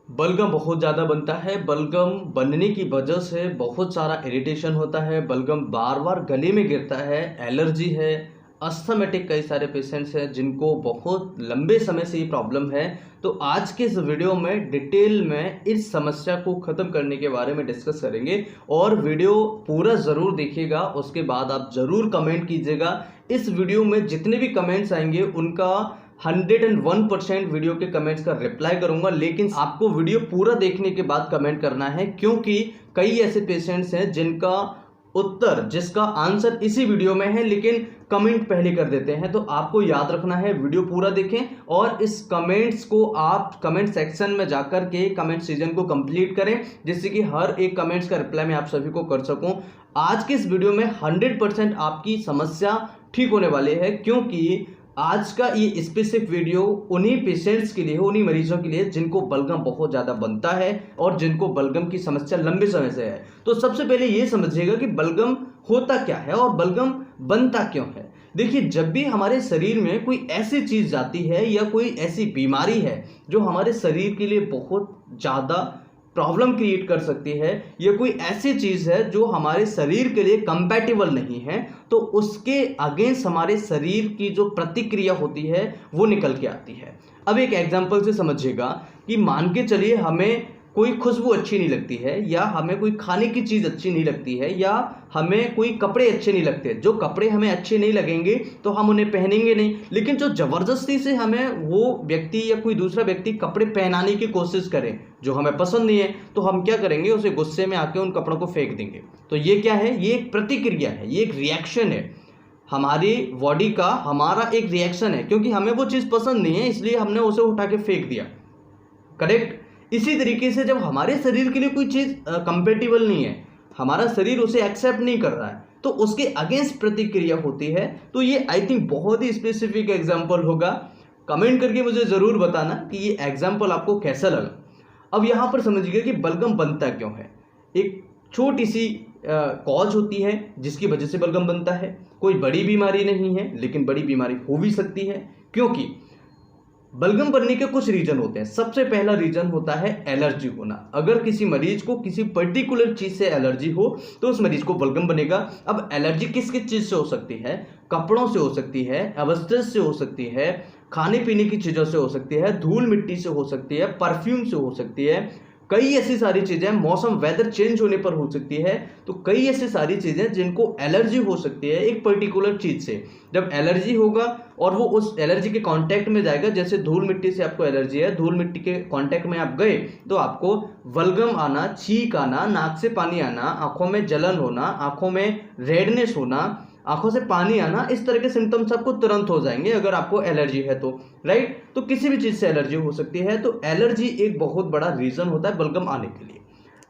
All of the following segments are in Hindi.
बलगम बहुत ज़्यादा बनता है। बलगम बनने की वजह से बहुत सारा इरिटेशन होता है। बलगम बार बार गले में गिरता है, एलर्जी है, अस्थमेटिक कई सारे पेशेंट्स हैं जिनको बहुत लंबे समय से ये प्रॉब्लम है। तो आज के इस वीडियो में डिटेल में इस समस्या को ख़त्म करने के बारे में डिस्कस करेंगे और वीडियो पूरा ज़रूर देखिएगा। उसके बाद आप ज़रूर कमेंट कीजिएगा। इस वीडियो में जितने भी कमेंट्स आएंगे उनका 101% वीडियो के कमेंट्स का रिप्लाई करूंगा, लेकिन आपको वीडियो पूरा देखने के बाद कमेंट करना है, क्योंकि कई ऐसे पेशेंट्स हैं जिनका उत्तर, जिसका आंसर इसी वीडियो में है लेकिन कमेंट पहले कर देते हैं। तो आपको याद रखना है, वीडियो पूरा देखें और इस कमेंट्स को आप कमेंट सेक्शन में जाकर के कमेंट सीजन को कंप्लीट करें, जिससे कि हर एक कमेंट्स का रिप्लाई मैं आप सभी को कर सकूं। आज के इस वीडियो में 100% आपकी समस्या ठीक होने वाली है, क्योंकि आज का ये स्पेसिफिक वीडियो उन्हीं पेशेंट्स के लिए, उन्हीं मरीजों के लिए जिनको बलगम बहुत ज़्यादा बनता है और जिनको बलगम की समस्या लंबे समय से है। तो सबसे पहले ये समझिएगा कि बलगम होता क्या है और बलगम बनता क्यों है। देखिए, जब भी हमारे शरीर में कोई ऐसी चीज़ जाती है या कोई ऐसी बीमारी है जो हमारे शरीर के लिए बहुत ज़्यादा प्रॉब्लम क्रिएट कर सकती है, या कोई ऐसी चीज़ है जो हमारे शरीर के लिए कंपैटिबल नहीं है, तो उसके अगेंस्ट हमारे शरीर की जो प्रतिक्रिया होती है वो निकल के आती है। अब एक एग्जांपल से समझिएगा कि मान के चलिए हमें कोई खुशबू अच्छी नहीं लगती है, या हमें कोई खाने की चीज़ अच्छी नहीं लगती है, या हमें कोई कपड़े अच्छे नहीं लगते। जो कपड़े हमें अच्छे नहीं लगेंगे तो हम उन्हें पहनेंगे नहीं, लेकिन जो ज़बरदस्ती से हमें वो व्यक्ति या कोई दूसरा व्यक्ति कपड़े पहनाने की कोशिश करें जो हमें पसंद नहीं है, तो हम क्या करेंगे, उसे गुस्से में आके उन कपड़ों को फेंक देंगे। तो ये क्या है? ये एक प्रतिक्रिया है, ये एक रिएक्शन है। हमारी बॉडी का हमारा एक रिएक्शन है, क्योंकि हमें वो चीज़ पसंद नहीं है इसलिए हमने उसे उठा के फेंक दिया। करेक्ट? इसी तरीके से जब हमारे शरीर के लिए कोई चीज़ कंपेटिबल नहीं है, हमारा शरीर उसे एक्सेप्ट नहीं कर रहा है, तो उसके अगेंस्ट प्रतिक्रिया होती है। तो ये आई थिंक बहुत ही स्पेसिफिक एग्जाम्पल होगा। कमेंट करके मुझे ज़रूर बताना कि ये एग्जाम्पल आपको कैसा लगा। अब यहाँ पर समझिएगा कि बलगम बनता क्यों है। एक छोटी सी कॉज होती है जिसकी वजह से बलगम बनता है। कोई बड़ी बीमारी नहीं है, लेकिन बड़ी बीमारी हो भी सकती है, क्योंकि बलगम बनने के कुछ रीजन होते हैं। सबसे पहला रीजन होता है एलर्जी होना। अगर किसी मरीज को किसी पर्टिकुलर चीज़ से एलर्जी हो तो उस मरीज को बलगम बनेगा। अब एलर्जी किस किस चीज़ से हो सकती है? कपड़ों से हो सकती है, एब्स्ट्रेस से हो सकती है, खाने पीने की चीज़ों से हो सकती है, धूल मिट्टी से हो सकती है, परफ्यूम से हो सकती है, कई ऐसी सारी चीज़ें, मौसम वेदर चेंज होने पर हो सकती है। तो कई ऐसी सारी चीज़ें जिनको एलर्जी हो सकती है एक पर्टिकुलर चीज़ से। जब एलर्जी होगा और वो उस एलर्जी के कांटेक्ट में जाएगा, जैसे धूल मिट्टी से आपको एलर्जी है, धूल मिट्टी के कांटेक्ट में आप गए तो आपको बलगम आना, छींक आना, नाक से पानी आना, आंखों में जलन होना, आंखों में रेडनेस होना, आंखों से पानी आना, इस तरह के सिम्टम्स आपको तुरंत हो जाएंगे अगर आपको एलर्जी है तो। राइट? तो किसी भी चीज़ से एलर्जी हो सकती है। तो एलर्जी एक बहुत बड़ा रीज़न होता है बलगम आने के लिए।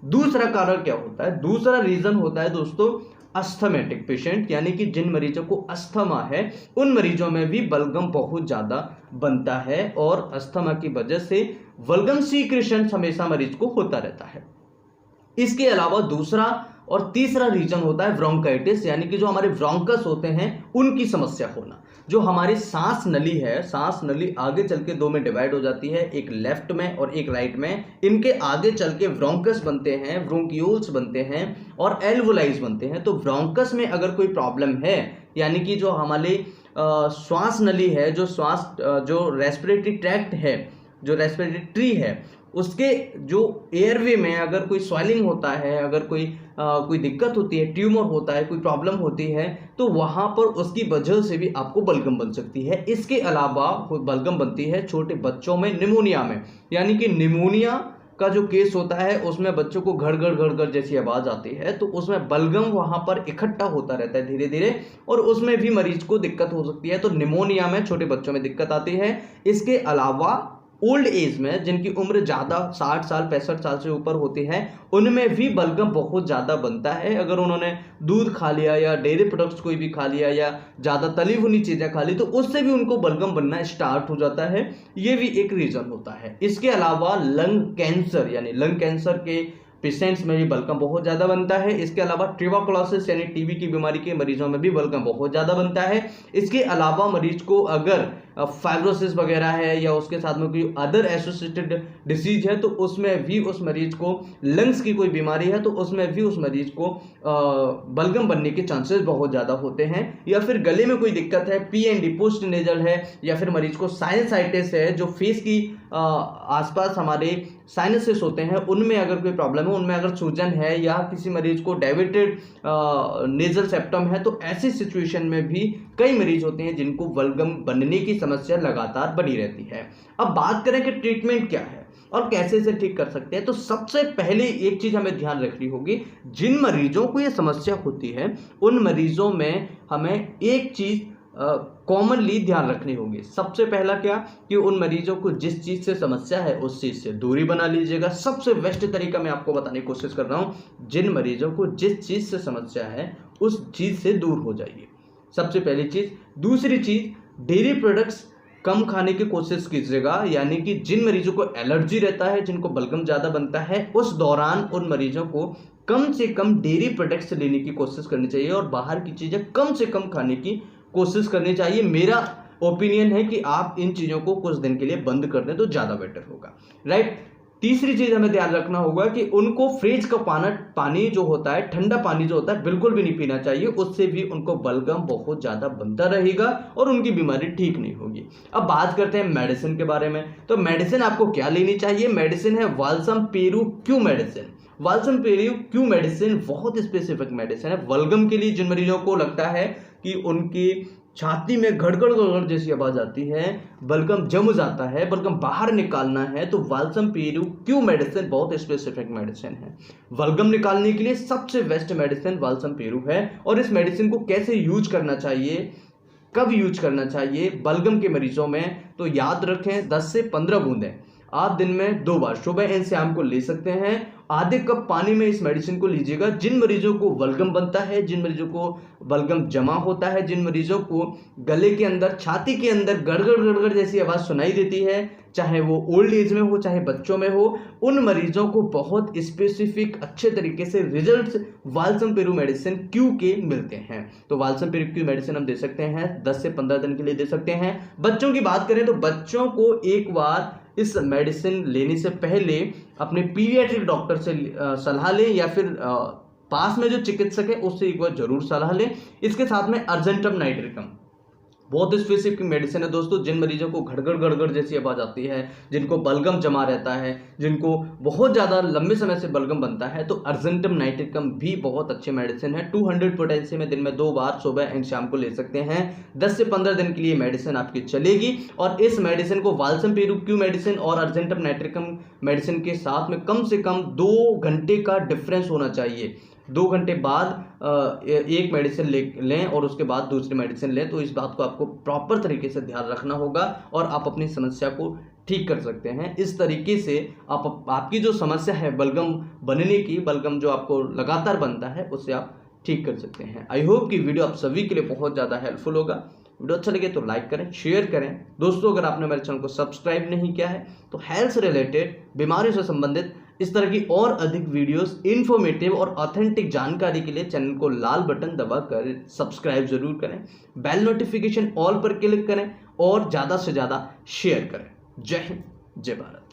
दूसरा कारण क्या होता है? दूसरा रीज़न होता है दोस्तों अस्थमेटिक पेशेंट, यानी कि जिन मरीजों को अस्थमा है उन मरीजों में भी बलगम बहुत ज़्यादा बनता है, और अस्थमा की वजह से बलगम सीक्रेशन हमेशा मरीज को होता रहता है। इसके अलावा दूसरा और तीसरा रीजन होता है ब्रोंकाइटिस, यानी कि जो हमारे ब्रोंकस होते हैं उनकी समस्या होना। जो हमारी सांस नली है, सांस नली आगे चल के दो में डिवाइड हो जाती है, एक लेफ्ट में और एक राइट में। इनके आगे चल के ब्रोंकस बनते हैं, ब्रोंक्यूल्स बनते हैं और एल्वोलाइज बनते हैं। तो ब्रोंकस में अगर कोई प्रॉब्लम है, यानी कि जो हमारी श्वास नली है, जो रेस्पिरेटरी ट्रैक्ट है, जो रेस्पिरेटरी ट्री है, उसके जो एयरवे में अगर कोई स्वेलिंग होता है, अगर कोई दिक्कत होती है, ट्यूमर होता है, कोई प्रॉब्लम होती है, तो वहाँ पर उसकी वजह से भी आपको बलगम बन सकती है। इसके अलावा बलगम बनती है छोटे बच्चों में निमोनिया में, यानी कि निमोनिया का जो केस होता है उसमें बच्चों को घड़ घड़ जैसी आवाज़ आती है, तो उसमें बलगम वहाँ पर इकट्ठा होता रहता है धीरे धीरे, और उसमें भी मरीज को दिक्कत हो सकती है। तो निमोनिया में छोटे बच्चों में दिक्कत आती है। इसके अलावा ओल्ड एज में, जिनकी उम्र ज़्यादा 60 साल 65 साल से ऊपर होती है, उनमें भी बलगम बहुत ज़्यादा बनता है। अगर उन्होंने दूध खा लिया या डेयरी प्रोडक्ट्स कोई भी खा लिया या ज़्यादा तली भुनी चीज़ें खा ली, तो उससे भी उनको बलगम बनना स्टार्ट हो जाता है। ये भी एक रीज़न होता है। इसके अलावा लंग कैंसर, यानी लंग कैंसर के पेशेंट्स में भी बलगम बहुत ज़्यादा बनता है। इसके अलावा ट्यूबरकुलोसिस यानी टीबी की बीमारी के मरीजों में भी बलगम बहुत ज़्यादा बनता है। इसके अलावा मरीज को अगर फाइब्रोसिस वगैरह है या उसके साथ में कोई अदर एसोसिएटेड डिसीज है तो उसमें भी उस मरीज को, लंग्स की कोई बीमारी है तो उसमें भी उस मरीज को बलगम बनने के चांसेस बहुत ज़्यादा होते हैं। या फिर गले में कोई दिक्कत है, PND पोस्ट नेजल है, या फिर मरीज को साइनसाइटिस है, जो फेस की आसपास हमारे साइनसेस होते हैं उनमें अगर कोई प्रॉब्लम है, उनमें अगर सूजन है, या किसी मरीज को डायवेटेड नेजल सेप्टम है, तो ऐसी सिचुएशन में भी कई मरीज होते हैं जिनको बलगम बनने की समस्या लगातार बनी रहती है। अब बात करें कि ट्रीटमेंट क्या है और कैसे इसे ठीक कर सकते हैं, तो सबसे पहले एक चीज हमें ध्यान रखनी होगी, जिन मरीजों को ये समस्या होती है उन मरीजों में हमें एक चीज कॉमनली ध्यान रखनी होगी। सबसे पहला क्या, कि उन मरीजों को जिस चीज से समस्या है उस चीज से दूरी बना लीजिएगा। सबसे बेस्ट तरीका मैं आपको बताने की कोशिश कर रहा हूं, जिन मरीजों को जिस चीज से समस्या है उस चीज से दूर हो जाइए, सबसे पहली चीज। दूसरी चीज, डेयरी प्रोडक्ट्स कम खाने की कोशिश कीजिएगा, यानी कि जिन मरीजों को एलर्जी रहता है, जिनको बलगम ज़्यादा बनता है, उस दौरान उन मरीजों को कम से कम डेयरी प्रोडक्ट्स लेने की कोशिश करनी चाहिए और बाहर की चीज़ें कम से कम खाने की कोशिश करनी चाहिए। मेरा ओपिनियन है कि आप इन चीज़ों को कुछ दिन के लिए बंद कर दें तो ज़्यादा बेटर होगा, राइट। तीसरी चीज हमें ध्यान रखना होगा कि उनको फ्रिज का पानी जो होता है, ठंडा पानी जो होता है, बिल्कुल भी नहीं पीना चाहिए। उससे भी उनको बलगम बहुत ज्यादा बनता रहेगा और उनकी बीमारी ठीक नहीं होगी। अब बात करते हैं मेडिसिन के बारे में। तो मेडिसिन आपको क्या लेनी चाहिए? मेडिसिन है Walsham Peru-Q medicine. Walsham Peru-Q medicine बहुत स्पेसिफिक मेडिसिन है बलगम के लिए। जिन मरीजों को लगता है कि उनकी छाती में घड़घड़ घड़घड़ जैसी आवाज आती है, बलगम जम जाता है, बलगम बाहर निकालना है, तो वाल्सम पेरू-क्यू मेडिसिन बहुत स्पेसिफिक मेडिसिन है। बलगम निकालने के लिए सबसे बेस्ट मेडिसिन वाल्सम पेरू है। और इस मेडिसिन को कैसे यूज करना चाहिए, कब यूज करना चाहिए बलगम के मरीजों में, तो याद रखें 10 से 15 बूंदें आप दिन में 2 बार सुबह एंड शाम को ले सकते हैं। आधे कप पानी में इस मेडिसिन को लीजिएगा। जिन मरीजों को बलगम बनता है, जिन मरीजों को बलगम जमा होता है, जिन मरीजों को गले के अंदर, छाती के अंदर गड़गड़ गड़गड़ जैसी आवाज़ सुनाई देती है, चाहे वो ओल्ड एज में हो चाहे बच्चों में हो, उन मरीजों को बहुत स्पेसिफिक अच्छे तरीके से results Walsham Peru medicine Q के मिलते हैं। तो वाल्सम पेरू क्यू मेडिसिन हम दे सकते हैं 10 से 15 दिन के लिए दे सकते हैं। बच्चों की बात करें तो बच्चों को एक बार इस मेडिसिन लेने से पहले अपने पीडियाट्रिक डॉक्टर से सलाह लें, या फिर पास में जो चिकित्सक है उससे एक बार जरूर सलाह लें। इसके साथ में अर्जेंटम नाइट्रिकम बहुत स्पेसिफिक मेडिसिन है दोस्तों। जिन मरीजों को घड़घड़ गड़गड़ जैसी आवाज़ आती है, जिनको बलगम जमा रहता है, जिनको बहुत ज़्यादा लंबे समय से बलगम बनता है, तो अर्जेंटम नाइट्रिकम भी बहुत अच्छी मेडिसिन है। 200 पोटेंसी में दिन में 2 बार सुबह एंड शाम को ले सकते हैं। 10 से 15 दिन के लिए मेडिसिन आपकी चलेगी। और इस मेडिसिन को वाल्सम पेरू-क्यू मेडिसिन और अर्जेंटम नाइट्रिकम मेडिसिन के साथ में कम से कम 2 घंटे का डिफरेंस होना चाहिए। 2 घंटे बाद एक मेडिसिन लें और उसके बाद दूसरी मेडिसिन लें। तो इस बात को आपको प्रॉपर तरीके से ध्यान रखना होगा और आप अपनी समस्या को ठीक कर सकते हैं। इस तरीके से आपकी जो समस्या है बलगम बनने की, बलगम जो आपको लगातार बनता है, उससे आप ठीक कर सकते हैं। आई होप कि वीडियो आप सभी के लिए बहुत ज़्यादा हेल्पफुल होगा। वीडियो अच्छा लगे तो लाइक करें, शेयर करें। दोस्तों, अगर आपने मेरे चैनल को सब्सक्राइब नहीं किया है तो हेल्थ से रिलेटेड, बीमारियों से संबंधित इस तरह की और अधिक वीडियोस, इन्फॉर्मेटिव और ऑथेंटिक जानकारी के लिए चैनल को लाल बटन दबाकर सब्सक्राइब जरूर करें। बेल नोटिफिकेशन ऑल पर क्लिक करें और ज़्यादा से ज़्यादा शेयर करें। जय हिंद, जय भारत।